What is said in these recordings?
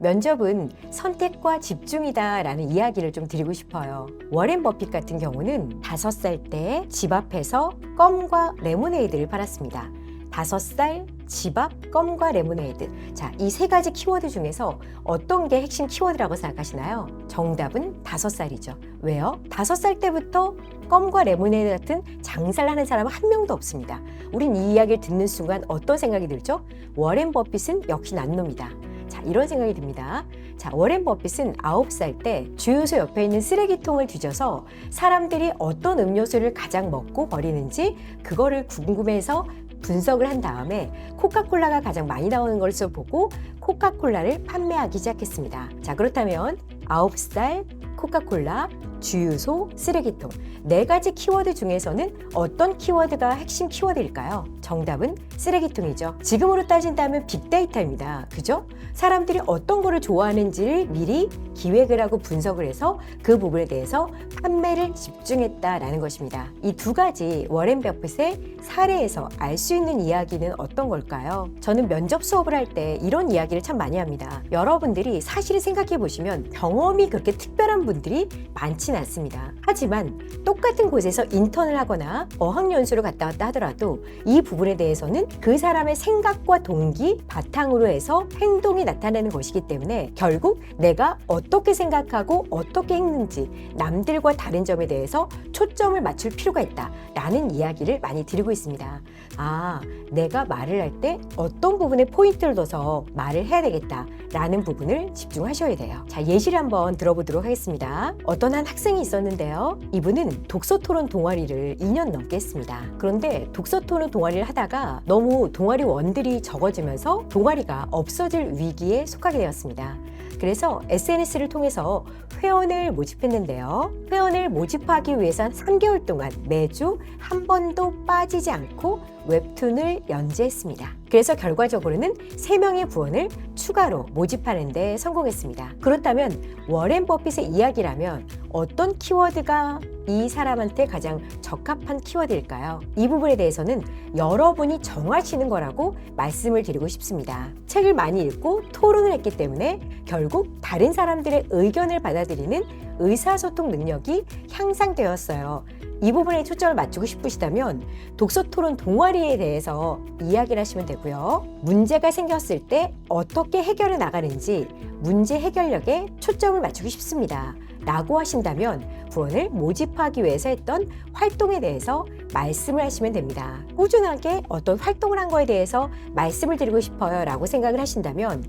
면접은 선택과 집중이다라는 이야기를 좀 드리고 싶어요. 워렌 버핏 같은 경우는 5살 때 집 앞에서 껌과 레모네이드를 팔았습니다. 5살, 집 앞, 껌과 레모네이드. 자, 이 3가지 키워드 중에서 어떤 게 핵심 키워드라고 생각하시나요? 정답은 5살이죠. 왜요? 5살 때부터 껌과 레모네이드 같은 장사를 하는 사람은 한 명도 없습니다. 우린 이 이야기를 듣는 순간 어떤 생각이 들죠? 워렌 버핏은 역시 난 놈이다. 자, 이런 생각이 듭니다. 자, 워렌 버핏은 9살 때 주유소 옆에 있는 쓰레기통을 뒤져서 사람들이 어떤 음료수를 가장 먹고 버리는지 그거를 궁금해서 분석을 한 다음에 코카콜라가 가장 많이 나오는 것을 보고 코카콜라를 판매하기 시작했습니다. 자, 그렇다면 9살, 코카콜라, 주유소, 쓰레기통 4가지 키워드 중에서는 어떤 키워드가 핵심 키워드일까요? 정답은 쓰레기통이죠. 지금으로 따진다면 빅데이터입니다. 그죠? 사람들이 어떤 거를 좋아하는지를 미리 기획을 하고 분석을 해서 그 부분에 대해서 판매를 집중했다라는 것입니다. 이 2가지 워렌 버핏의 사례에서 알 수 있는 이야기는 어떤 걸까요? 저는 면접 수업을 할 때 이런 이야기를 참 많이 합니다. 여러분들이 사실 생각해 보시면 경험이 그렇게 특별한 분들이 많지는 않습니다. 하지만 똑같은 곳에서 인턴을 하거나 어학연수를 갔다 왔다 하더라도 이 부분에 대해서는 그 사람의 생각과 동기 바탕으로 해서 행동이 나타나는 것이기 때문에 결국 내가 어떻게 생각하고 어떻게 했는지 남들과 다른 점에 대해서 초점을 맞출 필요가 있다라는 이야기를 많이 드리고 있습니다. 아, 내가 말을 할 때 어떤 부분에 포인트를 둬서 말을 해야 되겠다라는 부분을 집중하셔야 돼요. 자, 예시를 한번 들어보도록 하겠습니다. 어떤 한 학생이 있었는데요. 이분은 독서토론 동아리를 2년 넘게 했습니다. 그런데 독서토론 동아리를 하다가 너무 동아리 원들이 적어지면서 동아리가 없어질 위기에 속하게 되었습니다. 그래서 SNS를 통해서 회원을 모집했는데요. 회원을 모집하기 위해서 3개월 동안 매주 한 번도 빠지지 않고 웹툰을 연재했습니다. 그래서 결과적으로는 3명의 부원을 추가로 모집하는 데 성공했습니다. 그렇다면 워렌 버핏의 이야기라면 어떤 키워드가 이 사람한테 가장 적합한 키워드일까요? 이 부분에 대해서는 여러분이 정하시는 거라고 말씀을 드리고 싶습니다. 책을 많이 읽고 토론을 했기 때문에 결국 다른 사람들의 의견을 받아들이는 의사소통 능력이 향상되었어요. 이 부분에 초점을 맞추고 싶으시다면 독서토론 동아리에 대해서 이야기를 하시면 되고요. 문제가 생겼을 때 어떻게 해결해 나가는지 문제 해결력에 초점을 맞추고 싶습니다. 라고 하신다면 부원을 모집하기 위해서 했던 활동에 대해서 말씀을 하시면 됩니다. 꾸준하게 어떤 활동을 한 거에 대해서 말씀을 드리고 싶어요 라고 생각을 하신다면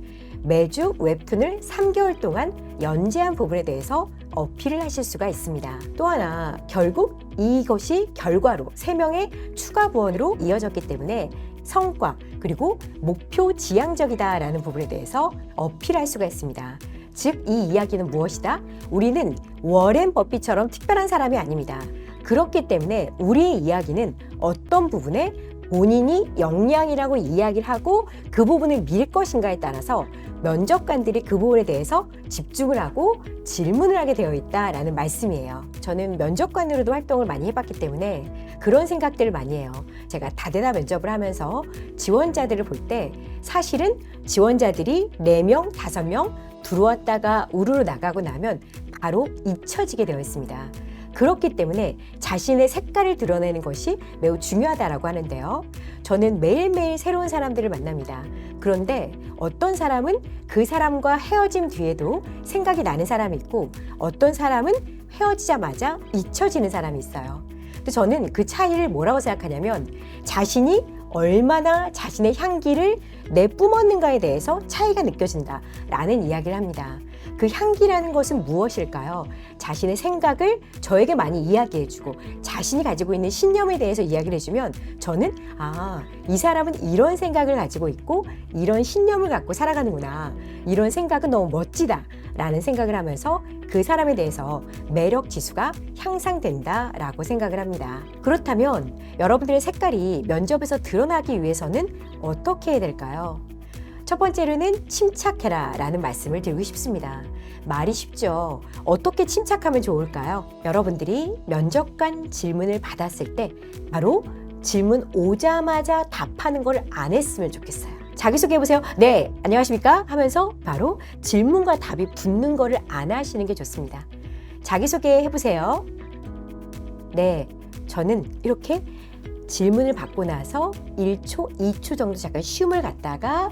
매주 웹툰을 3개월 동안 연재한 부분에 대해서 어필을 하실 수가 있습니다. 또 하나, 결국 이것이 결과로 3명의 추가 부원으로 이어졌기 때문에 성과 그리고 목표 지향적이다라는 부분에 대해서 어필할 수가 있습니다. 즉, 이 이야기는 무엇이다? 우리는 워렌 버핏처럼 특별한 사람이 아닙니다. 그렇기 때문에 우리의 이야기는 어떤 부분에 본인이 역량이라고 이야기를 하고 그 부분을 밀 것인가에 따라서 면접관들이 그 부분에 대해서 집중을 하고 질문을 하게 되어 있다라는 말씀이에요. 저는 면접관으로도 활동을 많이 해봤기 때문에 그런 생각들을 많이 해요. 제가 다대다 면접을 하면서 지원자들을 볼 때 사실은 지원자들이 4명, 5명 들어왔다가 우르르 나가고 나면 바로 잊혀지게 되어 있습니다. 그렇기 때문에 자신의 색깔을 드러내는 것이 매우 중요하다고 하는데요. 저는 매일매일 새로운 사람들을 만납니다. 그런데 어떤 사람은 그 사람과 헤어진 뒤에도 생각이 나는 사람이 있고 어떤 사람은 헤어지자마자 잊혀지는 사람이 있어요. 근데 저는 그 차이를 뭐라고 생각하냐면 자신이 얼마나 자신의 향기를 내뿜었는가에 대해서 차이가 느껴진다라는 이야기를 합니다. 그 향기라는 것은 무엇일까요? 자신의 생각을 저에게 많이 이야기해주고 자신이 가지고 있는 신념에 대해서 이야기를 해주면 저는 이 사람은 이런 생각을 가지고 있고 이런 신념을 갖고 살아가는구나. 이런 생각은 너무 멋지다 라는 생각을 하면서 그 사람에 대해서 매력 지수가 향상된다라고 생각을 합니다. 그렇다면 여러분들의 색깔이 면접에서 드러나기 위해서는 어떻게 해야 될까요? 첫 번째로는 침착해라 라는 말씀을 드리고 싶습니다. 말이 쉽죠. 어떻게 침착하면 좋을까요? 여러분들이 면접관 질문을 받았을 때 바로 질문 오자마자 답하는 걸 안 했으면 좋겠어요. 자기소개해보세요. 네, 안녕하십니까? 하면서 바로 질문과 답이 붙는 거를 안 하시는 게 좋습니다. 자기소개해보세요. 네, 저는 이렇게 질문을 받고 나서 1초, 2초 정도 잠깐 쉼을 갖다가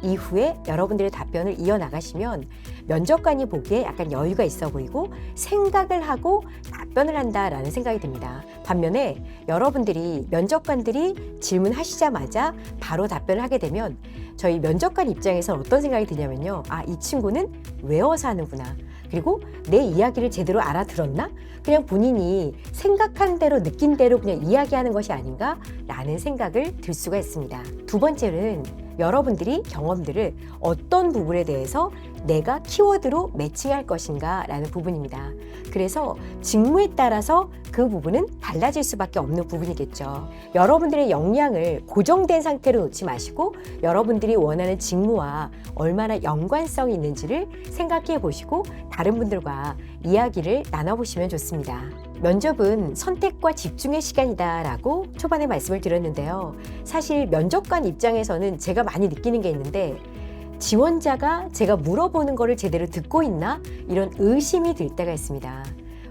이후에 여러분들의 답변을 이어나가시면 면접관이 보기에 약간 여유가 있어 보이고 생각을 하고 답변을 한다라는 생각이 듭니다. 반면에 여러분들이 면접관들이 질문하시자마자 바로 답변을 하게 되면 저희 면접관 입장에서는 어떤 생각이 드냐면요. 아, 이 친구는 외워서 하는구나. 그리고 내 이야기를 제대로 알아들었나? 그냥 본인이 생각한 대로 느낀 대로 그냥 이야기하는 것이 아닌가? 라는 생각을 들 수가 있습니다. 두 번째는 여러분들이 경험들을 어떤 부분에 대해서 내가 키워드로 매칭할 것인가 라는 부분입니다. 그래서 직무에 따라서 그 부분은 달라질 수밖에 없는 부분이겠죠. 여러분들의 역량을 고정된 상태로 놓지 마시고 여러분들이 원하는 직무와 얼마나 연관성이 있는지를 생각해 보시고 다른 분들과 이야기를 나눠보시면 좋습니다. 면접은 선택과 집중의 시간이다 라고 초반에 말씀을 드렸는데요. 사실 면접관 입장에서는 제가 많이 느끼는 게 있는데 지원자가 제가 물어보는 거를 제대로 듣고 있나? 이런 의심이 들 때가 있습니다.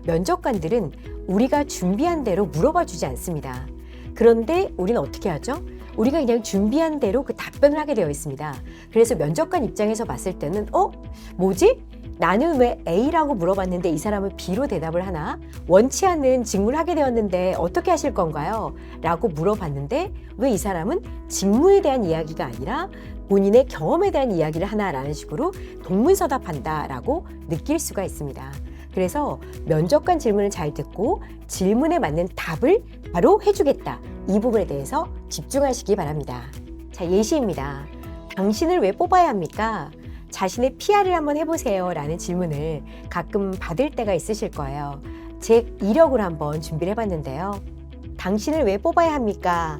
면접관들은 우리가 준비한 대로 물어봐 주지 않습니다. 그런데 우리는 어떻게 하죠? 우리가 그냥 준비한 대로 그 답변을 하게 되어 있습니다. 그래서 면접관 입장에서 봤을 때는 뭐지? 나는 왜 A라고 물어봤는데 이 사람은 B로 대답을 하나? 원치 않는 직무를 하게 되었는데 어떻게 하실 건가요? 라고 물어봤는데 왜 이 사람은 직무에 대한 이야기가 아니라 본인의 경험에 대한 이야기를 하나라는 식으로 동문서답한다라고 느낄 수가 있습니다. 그래서 면접관 질문을 잘 듣고 질문에 맞는 답을 바로 해주겠다. 이 부분에 대해서 집중하시기 바랍니다. 자, 예시입니다. 당신을 왜 뽑아야 합니까? 자신의 PR을 한번 해보세요 라는 질문을 가끔 받을 때가 있으실 거예요. 제 이력을 한번 준비를 해봤는데요. 당신을 왜 뽑아야 합니까?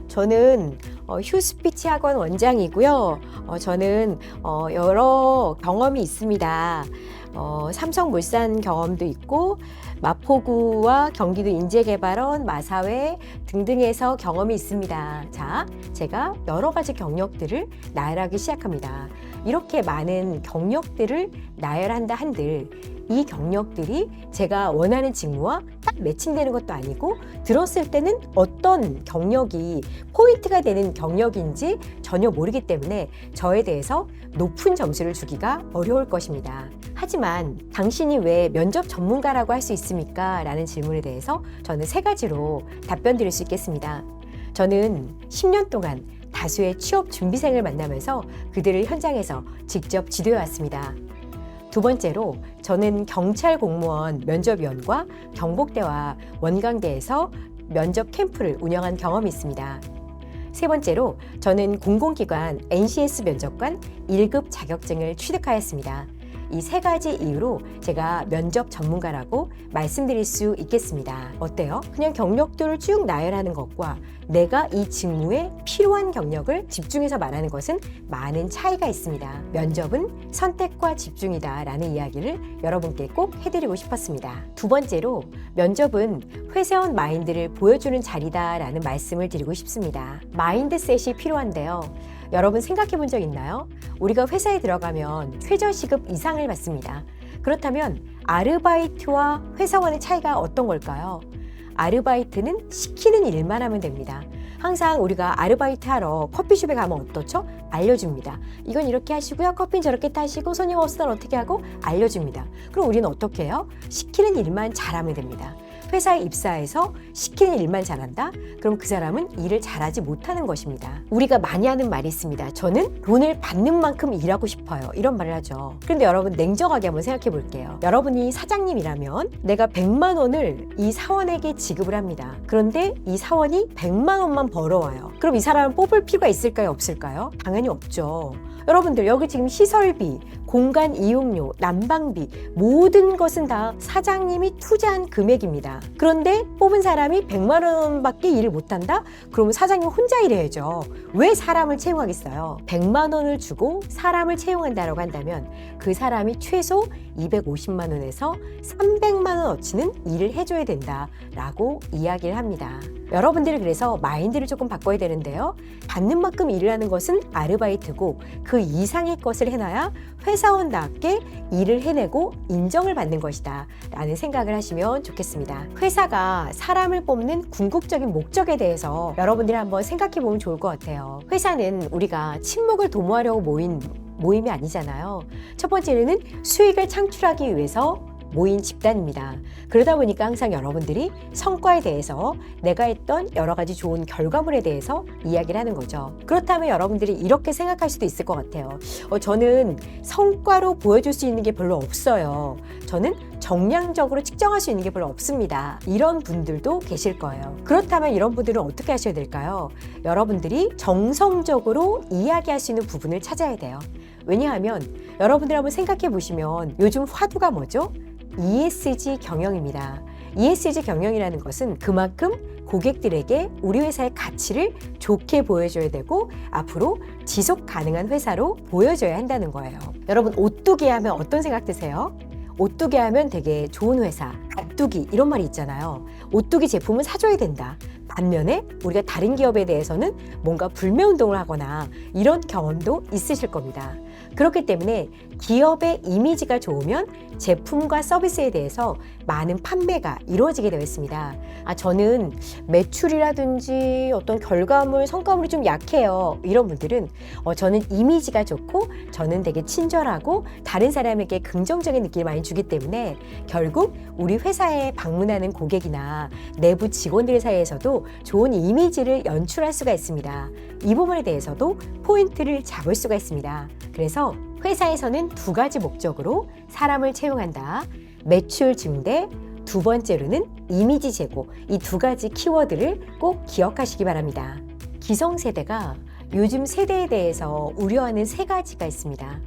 저는 휴스피치 학원 원장이고요. 저는 여러 경험이 있습니다. 삼성물산 경험도 있고 마포구와 경기도 인재개발원, 마사회 등등에서 경험이 있습니다. 자, 제가 여러 가지 경력들을 나열하기 시작합니다. 이렇게 많은 경력들을 나열한다 한들 이 경력들이 제가 원하는 직무와 딱 매칭되는 것도 아니고 들었을 때는 어떤 경력이 포인트가 되는 경력인지 전혀 모르기 때문에 저에 대해서 높은 점수를 주기가 어려울 것입니다. 하지만 당신이 왜 면접 전문가라고 할 수 있습니까? 라는 질문에 대해서 저는 3가지로 답변 드릴 수 있겠습니다. 저는 10년 동안 다수의 취업 준비생을 만나면서 그들을 현장에서 직접 지도해 왔습니다. 두 번째로 저는 경찰 공무원 면접위원과 경복대와 원광대에서 면접 캠프를 운영한 경험이 있습니다. 세 번째로 저는 공공기관 NCS 면접관 1급 자격증을 취득하였습니다. 이 3가지 이유로 제가 면접 전문가라고 말씀드릴 수 있겠습니다. 어때요? 그냥 경력들을 쭉 나열하는 것과 내가 이 직무에 필요한 경력을 집중해서 말하는 것은 많은 차이가 있습니다. 면접은 선택과 집중이다 라는 이야기를 여러분께 꼭 해드리고 싶었습니다. 두 번째로 면접은 회사원 마인드를 보여주는 자리다 라는 말씀을 드리고 싶습니다. 마인드셋이 필요한데요. 여러분 생각해 본 적 있나요? 우리가 회사에 들어가면 최저시급 이상을 받습니다. 그렇다면 아르바이트와 회사원의 차이가 어떤 걸까요? 아르바이트는 시키는 일만 하면 됩니다. 항상 우리가 아르바이트 하러 커피숍에 가면 어떻죠? 알려줍니다. 이건 이렇게 하시고요. 커피는 저렇게 타시고 손님 없으면 어떻게 하고 알려줍니다. 그럼 우리는 어떻게 해요? 시키는 일만 잘하면 됩니다. 회사에 입사해서 시키는 일만 잘한다? 그럼 그 사람은 일을 잘하지 못하는 것입니다. 우리가 많이 하는 말이 있습니다. 저는 돈을 받는 만큼 일하고 싶어요. 이런 말을 하죠. 그런데 여러분 냉정하게 한번 생각해 볼게요. 여러분이 사장님이라면 내가 100만 원을 이 사원에게 지급을 합니다. 그런데 이 사원이 100만 원만 벌어와요. 그럼 이 사람을 뽑을 필요가 있을까요? 없을까요? 당연히 없죠. 여러분들 여기 지금 시설비, 공간 이용료, 난방비 모든 것은 다 사장님이 투자한 금액입니다. 그런데 뽑은 사람이 100만 원밖에 일을 못한다? 그러면 사장님 혼자 일해야죠. 왜 사람을 채용하겠어요? 100만 원을 주고 사람을 채용한다고 한다면 그 사람이 최소 250만 원에서 300만 원어치는 일을 해줘야 된다라고 이야기를 합니다. 여러분들이 그래서 마인드를 조금 바꿔야 되는데요. 받는 만큼 일을 하는 것은 아르바이트고 그 이상의 것을 해놔야 회사원답게 일을 해내고 인정을 받는 것이다 라는 생각을 하시면 좋겠습니다. 회사가 사람을 뽑는 궁극적인 목적에 대해서 여러분들이 한번 생각해 보면 좋을 것 같아요. 회사는 우리가 친목을 도모하려고 모인 모임이 아니잖아요. 첫 번째는 수익을 창출하기 위해서 모인 집단입니다. 그러다 보니까 항상 여러분들이 성과에 대해서 내가 했던 여러 가지 좋은 결과물에 대해서 이야기를 하는 거죠. 그렇다면 여러분들이 이렇게 생각할 수도 있을 것 같아요. 저는 성과로 보여줄 수 있는 게 별로 없어요. 저는 정량적으로 측정할 수 있는 게 별로 없습니다. 이런 분들도 계실 거예요. 그렇다면 이런 분들은 어떻게 하셔야 될까요? 여러분들이 정성적으로 이야기할 수 있는 부분을 찾아야 돼요. 왜냐하면 여러분들 한번 생각해 보시면 요즘 화두가 뭐죠? ESG 경영입니다. ESG 경영이라는 것은 그만큼 고객들에게 우리 회사의 가치를 좋게 보여줘야 되고 앞으로 지속 가능한 회사로 보여줘야 한다는 거예요. 여러분 오뚜기 하면 어떤 생각 드세요? 오뚜기 하면 되게 좋은 회사, 갓뚜기 이런 말이 있잖아요. 오뚜기 제품은 사줘야 된다. 반면에 우리가 다른 기업에 대해서는 뭔가 불매운동을 하거나 이런 경험도 있으실 겁니다. 그렇기 때문에 기업의 이미지가 좋으면 제품과 서비스에 대해서 많은 판매가 이루어지게 되어 있습니다. 저는 매출이라든지 어떤 결과물, 성과물이 좀 약해요. 이런 분들은 저는 이미지가 좋고 저는 되게 친절하고 다른 사람에게 긍정적인 느낌을 많이 주기 때문에 결국 우리 회사에 방문하는 고객이나 내부 직원들 사이에서도 좋은 이미지를 연출할 수가 있습니다. 이 부분에 대해서도 포인트를 잡을 수가 있습니다. 그래서 회사에서는 두 가지 목적으로 사람을 채용한다. 매출 증대, 두 번째로는 이미지 제고. 이 두 가지 키워드를 꼭 기억하시기 바랍니다. 기성세대가 요즘 세대에 대해서 우려하는 세 가지가 있습니다.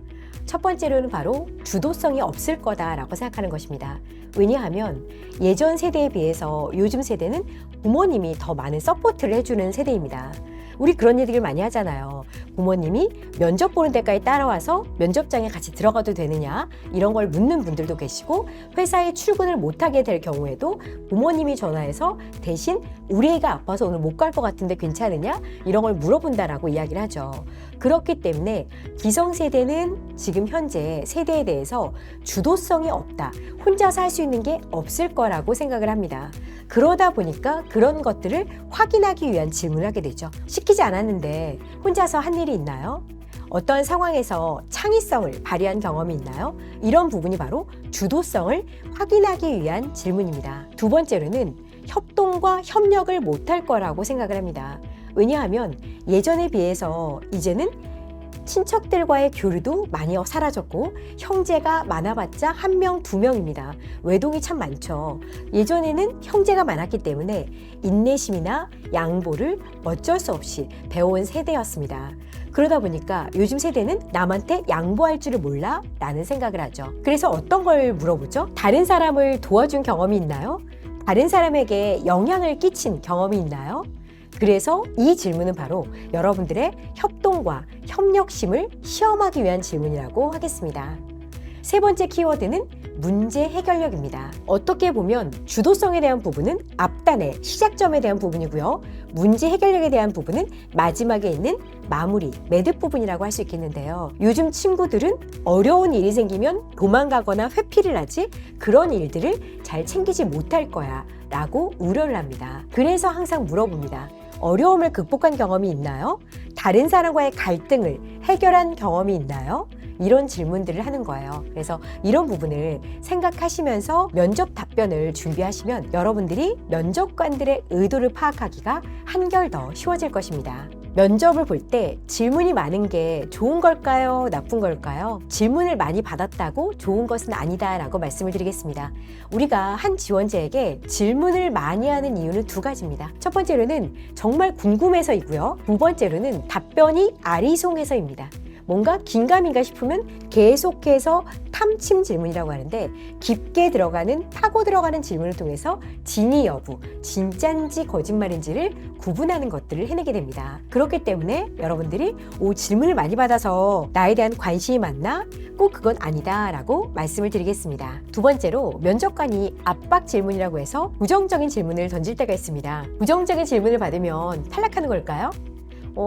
첫 번째로는 바로 주도성이 없을 거다라고 생각하는 것입니다. 왜냐하면 예전 세대에 비해서 요즘 세대는 부모님이 더 많은 서포트를 해주는 세대입니다. 우리 그런 얘기를 많이 하잖아요. 부모님이 면접 보는 데까지 따라와서 면접장에 같이 들어가도 되느냐 이런 걸 묻는 분들도 계시고 회사에 출근을 못하게 될 경우에도 부모님이 전화해서 대신 우리 애가 아파서 오늘 못 갈 것 같은데 괜찮으냐 이런 걸 물어본다라고 이야기를 하죠. 그렇기 때문에 기성세대는 지금 현재 세대에 대해서 주도성이 없다. 혼자서 할 수 있는 게 없을 거라고 생각을 합니다. 그러다 보니까 그런 것들을 확인하기 위한 질문을 하게 되죠. 시키지 않았는데 혼자서 한 일이 있나요? 어떤 상황에서 창의성을 발휘한 경험이 있나요? 이런 부분이 바로 주도성을 확인하기 위한 질문입니다. 두 번째로는 협동과 협력을 못할 거라고 생각을 합니다. 왜냐하면 예전에 비해서 이제는 친척들과의 교류도 많이 사라졌고 형제가 많아봤자 1명, 2명입니다. 외동이 참 많죠. 예전에는 형제가 많았기 때문에 인내심이나 양보를 어쩔 수 없이 배워온 세대였습니다. 그러다 보니까 요즘 세대는 남한테 양보할 줄을 몰라 라는 생각을 하죠. 그래서 어떤 걸 물어보죠? 다른 사람을 도와준 경험이 있나요? 다른 사람에게 영향을 끼친 경험이 있나요? 그래서 이 질문은 바로 여러분들의 협동과 협력심을 시험하기 위한 질문이라고 하겠습니다. 세 번째 키워드는 문제 해결력입니다. 어떻게 보면 주도성에 대한 부분은 앞단의 시작점에 대한 부분이고요. 문제 해결력에 대한 부분은 마지막에 있는 마무리, 매듭 부분이라고 할 수 있겠는데요. 요즘 친구들은 어려운 일이 생기면 도망가거나 회피를 하지 그런 일들을 잘 챙기지 못할 거야 라고 우려를 합니다. 그래서 항상 물어봅니다. 어려움을 극복한 경험이 있나요? 다른 사람과의 갈등을 해결한 경험이 있나요? 이런 질문들을 하는 거예요. 그래서 이런 부분을 생각하시면서 면접 답변을 준비하시면 여러분들이 면접관들의 의도를 파악하기가 한결 더 쉬워질 것입니다. 면접을 볼 때 질문이 많은 게 좋은 걸까요? 나쁜 걸까요? 질문을 많이 받았다고 좋은 것은 아니다라고 말씀을 드리겠습니다. 우리가 한 지원자에게 질문을 많이 하는 이유는 두 가지입니다. 첫 번째로는 정말 궁금해서이고요. 두 번째로는 답변이 아리송해서입니다. 뭔가 긴가민가 싶으면 계속해서 탐침 질문이라고 하는데 깊게 들어가는 파고 들어가는 질문을 통해서 진위 여부, 진짠지 거짓말인지를 구분하는 것들을 해내게 됩니다. 그렇기 때문에 여러분들이 질문을 많이 받아서 나에 대한 관심이 많나? 꼭 그건 아니다 라고 말씀을 드리겠습니다. 두 번째로 면접관이 압박 질문이라고 해서 부정적인 질문을 던질 때가 있습니다. 부정적인 질문을 받으면 탈락하는 걸까요?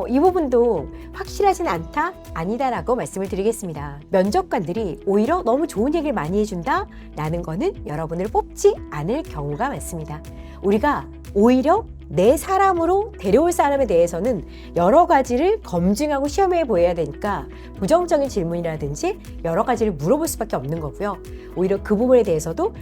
이 부분도 확실하진 않다? 아니다 라고 말씀을 드리겠습니다. 면접관들이 오히려 너무 좋은 얘기를 많이 해준다? 라는 거는 여러분을 뽑지 않을 경우가 많습니다. 우리가 오히려 내 사람으로 데려올 사람에 대해서는 여러 가지를 검증하고 시험해 보여야 되니까 부정적인 질문이라든지 여러 가지를 물어볼 수밖에 없는 거고요. 오히려 그 부분에 대해서도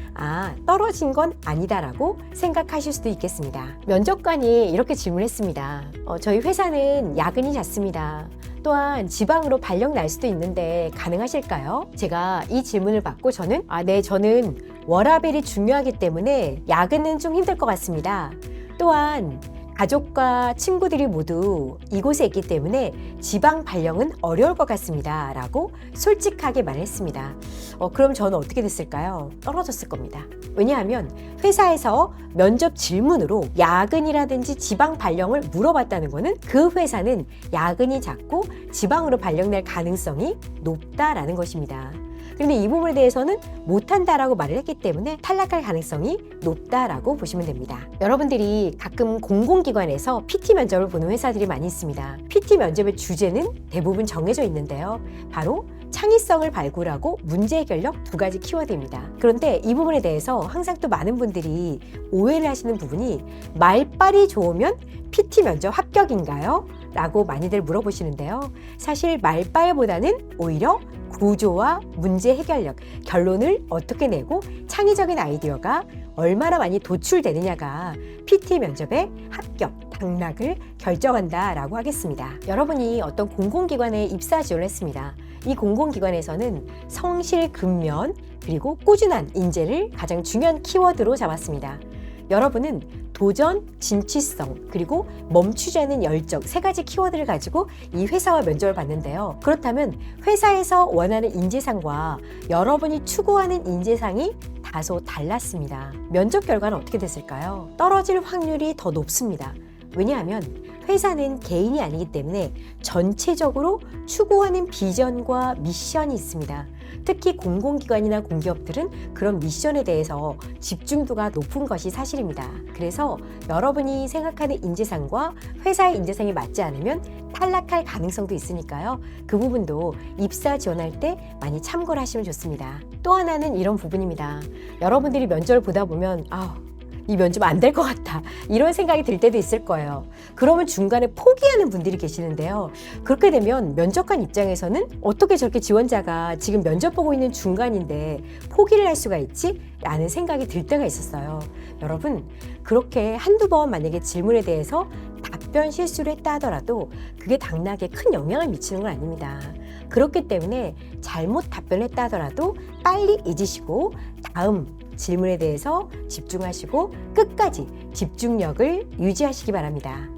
떨어진 건 아니다라고 생각하실 수도 있겠습니다. 면접관이 이렇게 질문했습니다. 저희 회사는 야근이 잦습니다. 또한 지방으로 발령 날 수도 있는데 가능하실까요? 제가 이 질문을 받고 저는 저는 워라밸이 중요하기 때문에 야근은 좀 힘들 것 같습니다. 또한 가족과 친구들이 모두 이곳에 있기 때문에 지방 발령은 어려울 것 같습니다 라고 솔직하게 말했습니다. 그럼 저는 어떻게 됐을까요? 떨어졌을 겁니다. 왜냐하면 회사에서 면접 질문으로 야근이라든지 지방 발령을 물어봤다는 것은 그 회사는 야근이 잦고 지방으로 발령날 가능성이 높다라는 것입니다. 그런데 이 부분에 대해서는 못한다라고 말을 했기 때문에 탈락할 가능성이 높다라고 보시면 됩니다. 여러분들이 가끔 공공기관에서 PT 면접을 보는 회사들이 많이 있습니다. PT 면접의 주제는 대부분 정해져 있는데요. 바로 창의성을 발굴하고 문제 해결력 두 가지 키워드입니다. 그런데 이 부분에 대해서 항상 또 많은 분들이 오해를 하시는 부분이 말빨이 좋으면 PT 면접 합격인가요? 라고 많이들 물어보시는데요. 사실 말빨보다는 오히려 구조와 문제 해결력, 결론을 어떻게 내고 창의적인 아이디어가 얼마나 많이 도출되느냐가 PT 면접의 합격, 당락을 결정한다라고 하겠습니다. 여러분이 어떤 공공기관에 입사 지원을 했습니다. 이 공공기관에서는 성실, 근면, 그리고 꾸준한 인재를 가장 중요한 키워드로 잡았습니다. 여러분은 도전, 진취성, 그리고 멈추지 않는 열정 세 가지 키워드를 가지고 이 회사와 면접을 봤는데요. 그렇다면 회사에서 원하는 인재상과 여러분이 추구하는 인재상이 다소 달랐습니다. 면접 결과는 어떻게 됐을까요? 떨어질 확률이 더 높습니다. 왜냐하면 회사는 개인이 아니기 때문에 전체적으로 추구하는 비전과 미션이 있습니다. 특히 공공기관이나 공기업들은 그런 미션에 대해서 집중도가 높은 것이 사실입니다. 그래서 여러분이 생각하는 인재상과 회사의 인재상이 맞지 않으면 탈락할 가능성도 있으니까요. 그 부분도 입사 지원할 때 많이 참고를 하시면 좋습니다. 또 하나는 이런 부분입니다. 여러분들이 면접을 보다 보면 이 면접 안 될 것 같아 이런 생각이 들 때도 있을 거예요. 그러면 중간에 포기하는 분들이 계시는데요. 그렇게 되면 면접관 입장에서는 어떻게 저렇게 지원자가 지금 면접 보고 있는 중간인데 포기를 할 수가 있지? 라는 생각이 들 때가 있었어요. 여러분 그렇게 한두 번 만약에 질문에 대해서 답변 실수를 했다 하더라도 그게 당락에 큰 영향을 미치는 건 아닙니다. 그렇기 때문에 잘못 답변했다 하더라도 빨리 잊으시고 다음 질문에 대해서 집중하시고 끝까지 집중력을 유지하시기 바랍니다.